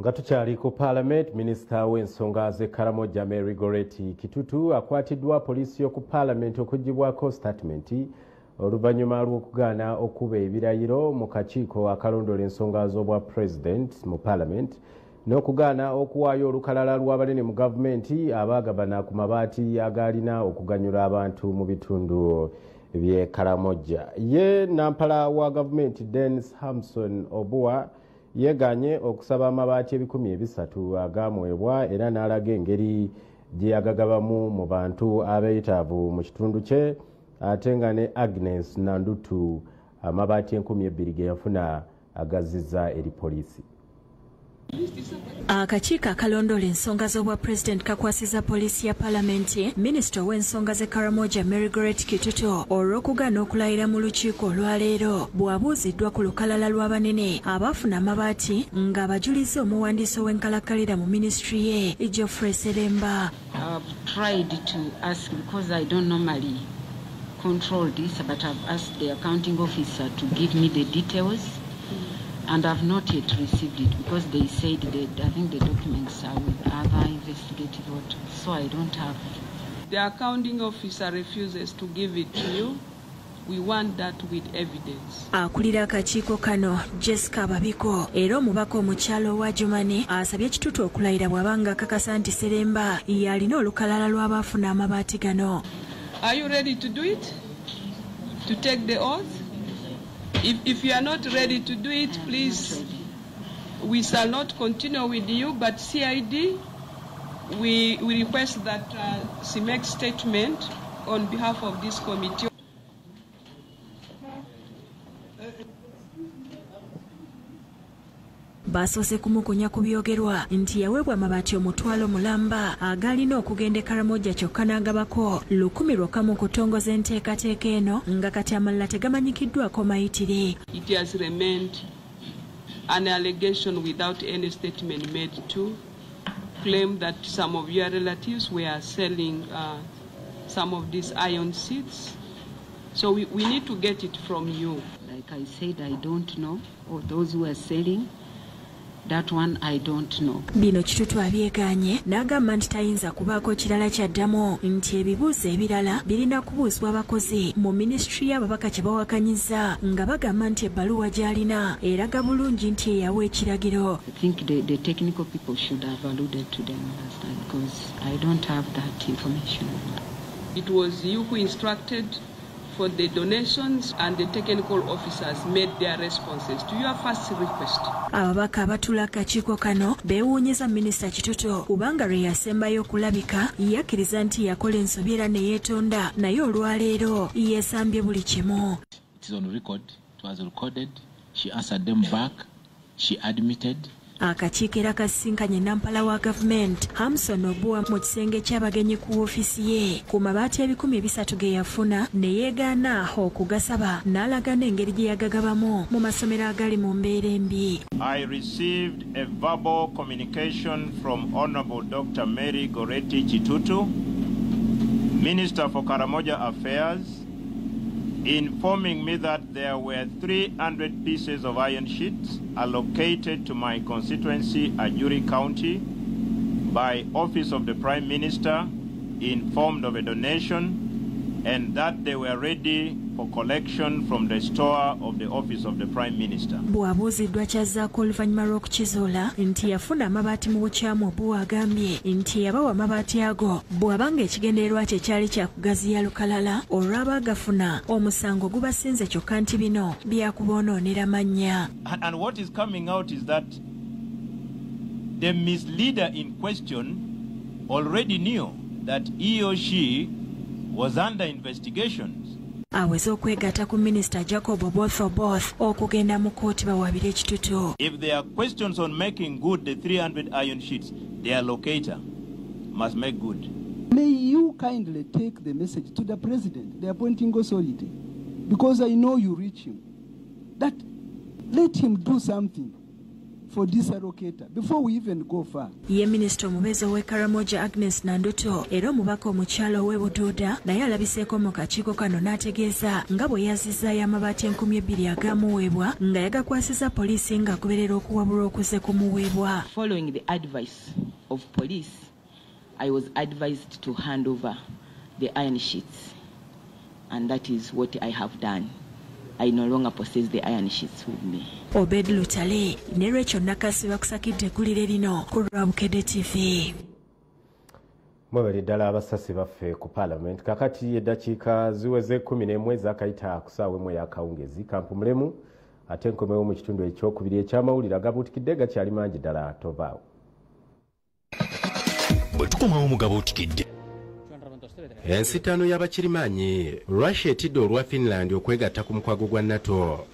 Nga tukyali ku Parliament, Minisita w'ensonga ze Karamoja Kitutu akwatiddwa poliisi y'oku Parliament okuggibwako statementi oluvannyuma lw'okugaana okuba ebirayiro mu kakiiko akalondola ensonga z'obwa President mu Parliament n'okugaana okuwaayo olukalala lw'abanene mu gavumenti abaagabana ku mabaati agaalina okuganyula abantu mu bitundu by'e Karamoja. Ye nampala wa gavumenti Dennis Hamson Obua yegaanye okusaba amabaati 300 agaamwebwa era n'alaga engeri gye yagagabamu mu bantu abeeyitaavu mu kitundu kye, ate nga ne Agnes Nandutu amabaati 2,000 ge yafuna agazizza eri poliisi. Akakiiko akalondola ensonga z'obwa President kakwasiza poliisi ya Palamenti Minisita w'ensonga ze Karamoja Kitutu olw'okugaana okulayira mu lukiiko olwaleero bw'abuuziddwa ku lukalala lw'abanene abaafuna amabaati ng'abajuliza omuwandiisi w'enkalakkalira mu minisitule ye Geoffrey Seremba. I've tried to ask because I don't normally control this, but I've asked the accounting officer to give me the details. And I've not yet received it because they said that I think the documents are with other investigative authorities, so I don't have it. The accounting officer refuses to give it to you. We want that with evidence. Akulira akakiiko kano Jessica Babiko era omubaka omukyalo wa Jumani asabye Kitutu okulayira bw'abanga akakasa nti Seremba yalina olukalala lw'abaafuna amabaati gano. Are you ready to do it? To take the oath? If you are not ready to do it, please, we shall not continue with you, but CID, we request that she makes statement on behalf of this committee. Basoose kumukunya ku byogerwa nti yaweebwa amabaati omutwalo mulamba agaalina okugenda e Karamoja kyokka n'agabako 100 mu kutongoza enteekateeka eno nga kati amalala tegamanyikiddwako mayitire. It has remained an allegation without any statement made to claim that some of your relatives were selling some of these iron seeds. So we need to get it from you. Like I said, I don't know, or those who are selling. That one I don't know. Bino Kitutu abyegaanye n'agamba nti tayinza kubaako kirala kyaddamu nti ebibuuzo ebirala birina kubuuzibwa abakozi mu minisitule y'ababaka kye bawakanyizza nga bagamba nti ebbaluwa gy'alina eraga bulungi nti eyawa ekiragiro. I think the technical people should have alluded to them last time because I don't have that information. It was you who instructed for the donations and the technical officers made their responses to your first request. Ababaka abatula akakiiko kano beewuunyeza Minisita Kitutu kubanga lwe yasembayo okulabika yakkiriza nti yakola ensobi era ne yeetonda naye olwaleero yeesambye buli kimu. It is on record. It was recorded. She answered them back. She admitted. Akakiiko era kasisinkanye nampala wa gavumenti Hamson Obua mu kisenge ky'abagenyi ku ofiisi ye ku mabaati 300 ge yafuna ne yeegaana okugasaba n'alaga n'engeri gye yagagabamu mu masomero agali mu mbeera embi. I received a verbal communication from Honorable Dr. Mary Goretti Kitutu, Minister for Karamoja Affairs, informing me that there were 300 pieces of iron sheets allocated to my constituency, Ajuri County, by Office of the Prime Minister, informed of a donation, and that they were ready for collection from the store of the Office of the Prime Minister. Bw'abuuziddwa kyazzaako oluvannyuma lw'okukizuula nti yafuna amabaati mu bukyamu Obua agambye nti yabawa amabaati ago bw'abanga ekigendererwa kye kyali kya kugaziya lukalala olw'abaagafuna omusango gubasinze kyokka nti bino byakuboonoonera mannya. And what is coming out is that the misleader in question already knew that he or she was under investigations. Aweze okwegatta ku Minisita Jacob Oboth okugenda mu kooti bawabire Kitutu. If there are questions on making good the 300 iron sheets, their locator must make good. May you kindly take the message to the President, the appointing authority, because I know you reach him, that let him do something for this allocator before we even go far. Ye Minister omubeezi ow'e Karamoja Agnes Nanduto era omubaka omukyalo ow'e Buduuda naye alabiseeko mu kakiiko kano n'ategeeza nga bwe yazzizaayo amabaati 2,000 agaamuweebwa nga yagakwasiza poliisi ng'agoberera okuwabulwa okuze kumuweebwa. Following the advice of police, I was advised to hand over the iron sheets, and that is what I have done. I no longer possess the iron sheets with me. Obed Lutale ne Rachel Nakasi bakusakidde eggulire lino ku lwa Bukedde TV. Mwebali ddala abasasi baffe ku Parliament kakati eddakiika ziweze 11 zakayita ku ssaawa emu ey'akawungezi kampumulemu ate nkomewo mu kitundu ekyokubiri eky'amawulire agabuutikidde gakyali mangi ddala tovaawo. Bwe tukomawo mugabuutikidde ensitaano y'abakirimaanyi Russia etidde olwa Finland okwegatta ku mukwago gwa NATO